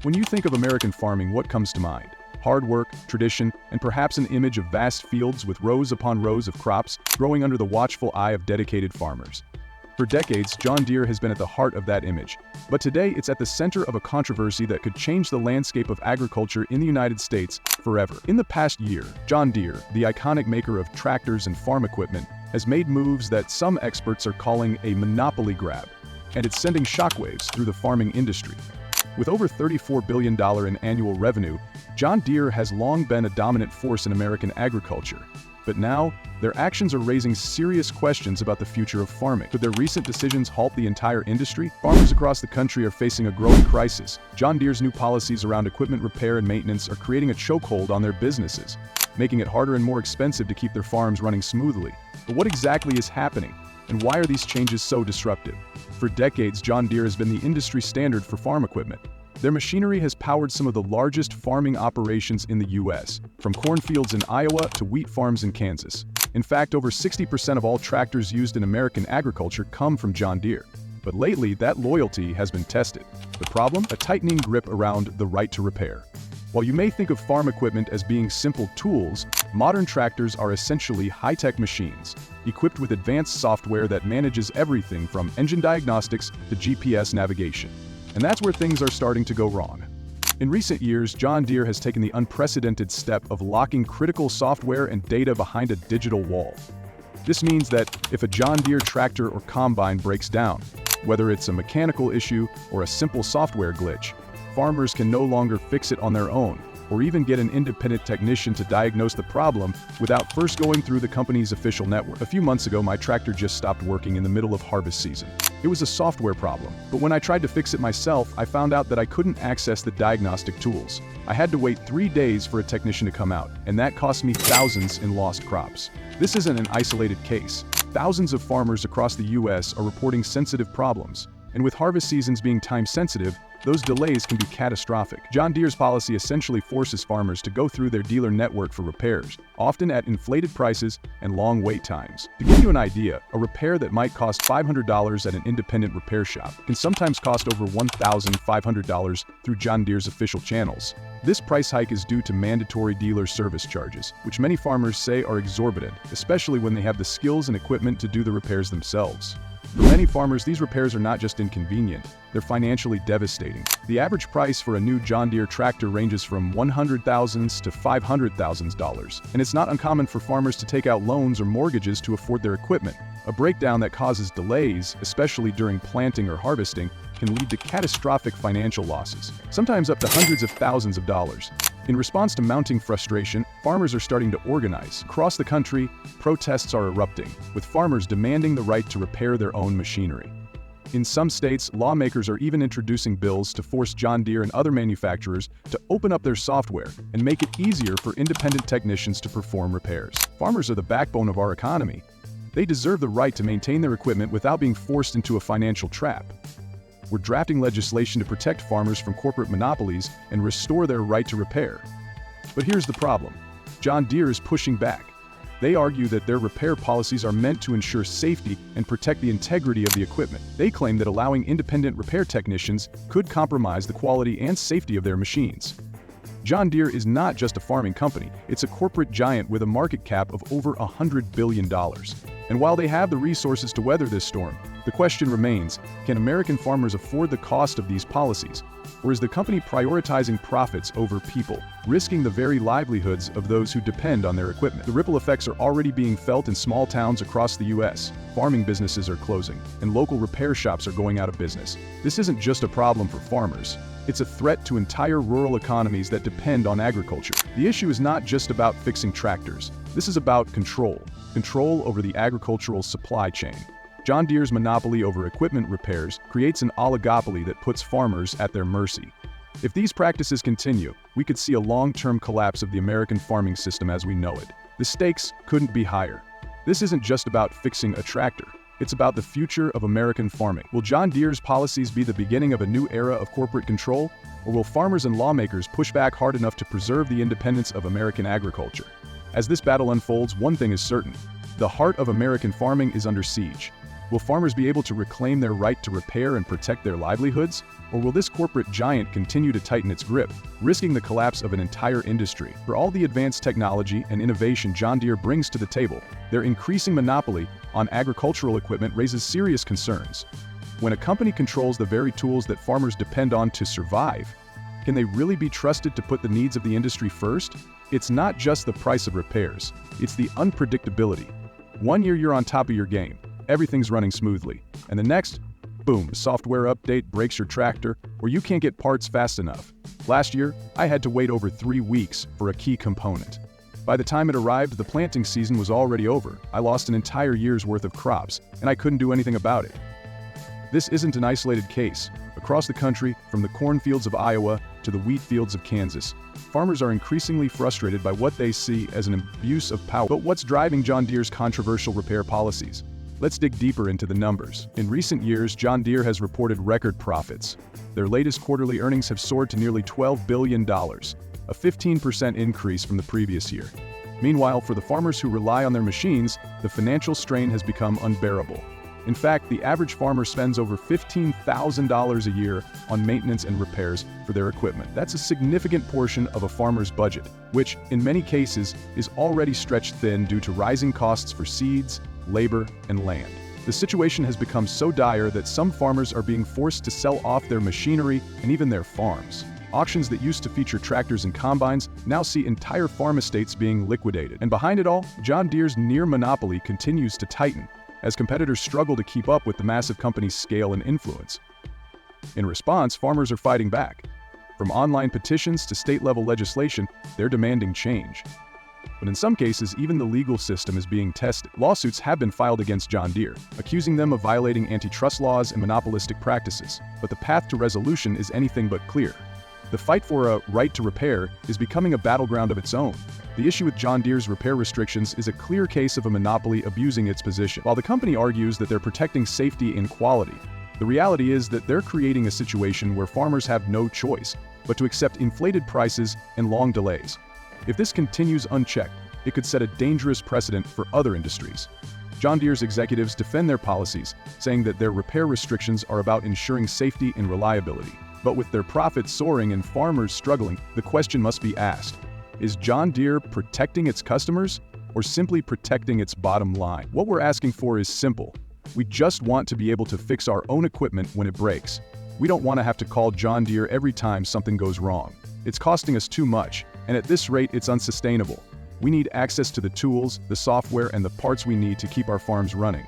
When you think of American farming, what comes to mind? Hard work, tradition, and perhaps an image of vast fields with rows upon rows of crops growing under the watchful eye of dedicated farmers. For decades, John Deere has been at the heart of that image. But today, it's at the center of a controversy that could change the landscape of agriculture in the United States forever. In the past year, John Deere, the iconic maker of tractors and farm equipment, has made moves that some experts are calling a monopoly grab, and it's sending shockwaves through the farming industry. With over $34 billion in annual revenue, John Deere has long been a dominant force in American agriculture. But now, their actions are raising serious questions about the future of farming. Could their recent decisions halt the entire industry? Farmers across the country are facing a growing crisis. John Deere's new policies around equipment repair and maintenance are creating a chokehold on their businesses, making it harder and more expensive to keep their farms running smoothly. But what exactly is happening? And why are these changes so disruptive? For decades, John Deere has been the industry standard for farm equipment. Their machinery has powered some of the largest farming operations in the U.S., from cornfields in Iowa to wheat farms in Kansas. In fact, over 60% of all tractors used in American agriculture come from John Deere. But lately, that loyalty has been tested. The problem? A tightening grip around the right to repair. While you may think of farm equipment as being simple tools, modern tractors are essentially high-tech machines, equipped with advanced software that manages everything from engine diagnostics to GPS navigation. And that's where things are starting to go wrong. In recent years, John Deere has taken the unprecedented step of locking critical software and data behind a digital wall. This means that if a John Deere tractor or combine breaks down, whether it's a mechanical issue or a simple software glitch, farmers can no longer fix it on their own, or even get an independent technician to diagnose the problem without first going through the company's official network. A few months ago, my tractor just stopped working in the middle of harvest season. It was a software problem, but when I tried to fix it myself, I found out that I couldn't access the diagnostic tools. I had to wait 3 days for a technician to come out, and that cost me thousands in lost crops. This isn't an isolated case. Thousands of farmers across the U.S. are reporting sensitive problems, and with harvest seasons being time-sensitive, those delays can be catastrophic. John Deere's policy essentially forces farmers to go through their dealer network for repairs, often at inflated prices and long wait times. To give you an idea, a repair that might cost $500 at an independent repair shop can sometimes cost over $1,500 through John Deere's official channels. This price hike is due to mandatory dealer service charges, which many farmers say are exorbitant, especially when they have the skills and equipment to do the repairs themselves. For many farmers, these repairs are not just inconvenient, they're financially devastating. The average price for a new John Deere tractor ranges from $100,000 to $500,000, and it's not uncommon for farmers to take out loans or mortgages to afford their equipment. A breakdown that causes delays, especially during planting or harvesting, can lead to catastrophic financial losses, sometimes up to hundreds of thousands of dollars. In response to mounting frustration, farmers are starting to organize. Across the country, protests are erupting, with farmers demanding the right to repair their own machinery. In some states, lawmakers are even introducing bills to force John Deere and other manufacturers to open up their software and make it easier for independent technicians to perform repairs. Farmers are the backbone of our economy. They deserve the right to maintain their equipment without being forced into a financial trap. We're drafting legislation to protect farmers from corporate monopolies and restore their right to repair. But here's the problem. John Deere is pushing back. They argue that their repair policies are meant to ensure safety and protect the integrity of the equipment. They claim that allowing independent repair technicians could compromise the quality and safety of their machines. John Deere is not just a farming company, it's a corporate giant with a market cap of over $100 billion. And while they have the resources to weather this storm, the question remains, can American farmers afford the cost of these policies? Or is the company prioritizing profits over people, risking the very livelihoods of those who depend on their equipment? The ripple effects are already being felt in small towns across the U.S. Farming businesses are closing, and local repair shops are going out of business. This isn't just a problem for farmers. It's a threat to entire rural economies that depend on agriculture. The issue is not just about fixing tractors. This is about control over the agricultural supply chain. John Deere's monopoly over equipment repairs creates an oligopoly that puts farmers at their mercy. If these practices continue, we could see a long-term collapse of the American farming system as we know it. The stakes couldn't be higher. This isn't just about fixing a tractor. It's about the future of American farming. Will John Deere's policies be the beginning of a new era of corporate control? Or will farmers and lawmakers push back hard enough to preserve the independence of American agriculture? As this battle unfolds, one thing is certain. The heart of American farming is under siege. Will farmers be able to reclaim their right to repair and protect their livelihoods? Or will this corporate giant continue to tighten its grip, risking the collapse of an entire industry? For all the advanced technology and innovation John Deere brings to the table, their increasing monopoly on agricultural equipment raises serious concerns. When a company controls the very tools that farmers depend on to survive, can they really be trusted to put the needs of the industry first? It's not just the price of repairs, it's the unpredictability. One year you're on top of your game, everything's running smoothly, and the next, boom, a software update breaks your tractor, or you can't get parts fast enough. Last year, I had to wait over 3 weeks for a key component. By the time it arrived, the planting season was already over. I lost an entire year's worth of crops, and I couldn't do anything about it. This isn't an isolated case. Across the country, from the cornfields of Iowa to the wheat fields of Kansas, farmers are increasingly frustrated by what they see as an abuse of power. But what's driving John Deere's controversial repair policies? Let's dig deeper into the numbers. In recent years, John Deere has reported record profits. Their latest quarterly earnings have soared to nearly $12 billion, a 15% increase from the previous year. Meanwhile, for the farmers who rely on their machines, the financial strain has become unbearable. In fact, the average farmer spends over $15,000 a year on maintenance and repairs for their equipment. That's a significant portion of a farmer's budget, which, in many cases, is already stretched thin due to rising costs for seeds, labor, and land. The situation has become so dire that some farmers are being forced to sell off their machinery and even their farms. Auctions that used to feature tractors and combines now see entire farm estates being liquidated. And behind it all, John Deere's near monopoly continues to tighten, as competitors struggle to keep up with the massive company's scale and influence. In response, farmers are fighting back. From online petitions to state-level legislation, they're demanding change. But in some cases, even the legal system is being tested. Lawsuits have been filed against John Deere, accusing them of violating antitrust laws and monopolistic practices. But the path to resolution is anything but clear. The fight for a right to repair is becoming a battleground of its own. The issue with John Deere's repair restrictions is a clear case of a monopoly abusing its position. While the company argues that they're protecting safety and quality, the reality is that they're creating a situation where farmers have no choice but to accept inflated prices and long delays. If this continues unchecked, it could set a dangerous precedent for other industries. John Deere's executives defend their policies, saying that their repair restrictions are about ensuring safety and reliability. But with their profits soaring and farmers struggling, the question must be asked: is John Deere protecting its customers or simply protecting its bottom line? What we're asking for is simple. We just want to be able to fix our own equipment when it breaks. We don't want to have to call John Deere every time something goes wrong. It's costing us too much, and at this rate, it's unsustainable. We need access to the tools, the software, and the parts we need to keep our farms running.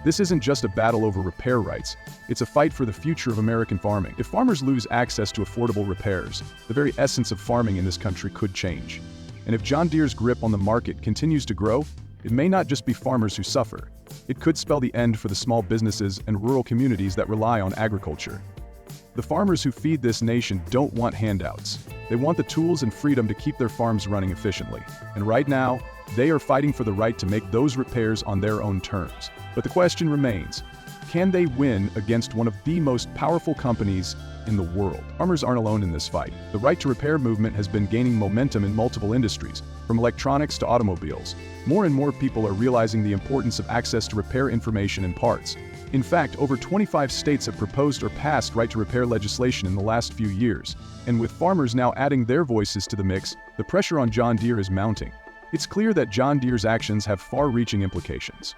This isn't just a battle over repair rights, it's a fight for the future of American farming. If farmers lose access to affordable repairs, the very essence of farming in this country could change. And if John Deere's grip on the market continues to grow, it may not just be farmers who suffer. It could spell the end for the small businesses and rural communities that rely on agriculture. The farmers who feed this nation don't want handouts. They want the tools and freedom to keep their farms running efficiently. And right now, they are fighting for the right to make those repairs on their own terms. But the question remains, can they win against one of the most powerful companies in the world? Farmers aren't alone in this fight. The right to repair movement has been gaining momentum in multiple industries, from electronics to automobiles. More and more people are realizing the importance of access to repair information and parts. In fact, over 25 states have proposed or passed right-to-repair legislation in the last few years. And with farmers now adding their voices to the mix, the pressure on John Deere is mounting. It's clear that John Deere's actions have far-reaching implications.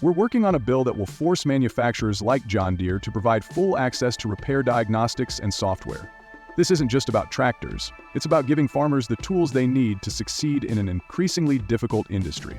We're working on a bill that will force manufacturers like John Deere to provide full access to repair diagnostics and software. This isn't just about tractors. It's about giving farmers the tools they need to succeed in an increasingly difficult industry.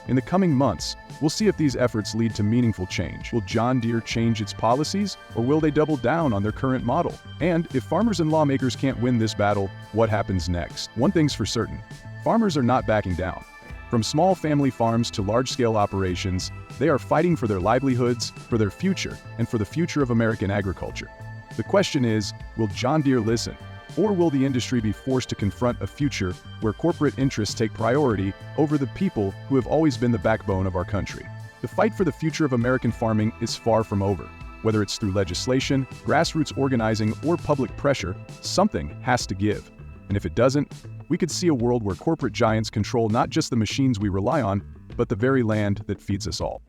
In the coming months, we'll see if these efforts lead to meaningful change. Will John Deere change its policies, or will they double down on their current model? And if farmers and lawmakers can't win this battle, what happens next? One thing's for certain: farmers are not backing down. From small family farms to large-scale operations, they are fighting for their livelihoods, for their future, and for the future of American agriculture. The question is, will John Deere listen? Or will the industry be forced to confront a future where corporate interests take priority over the people who have always been the backbone of our country? The fight for the future of American farming is far from over. Whether it's through legislation, grassroots organizing, or public pressure, something has to give. And if it doesn't, we could see a world where corporate giants control not just the machines we rely on, but the very land that feeds us all.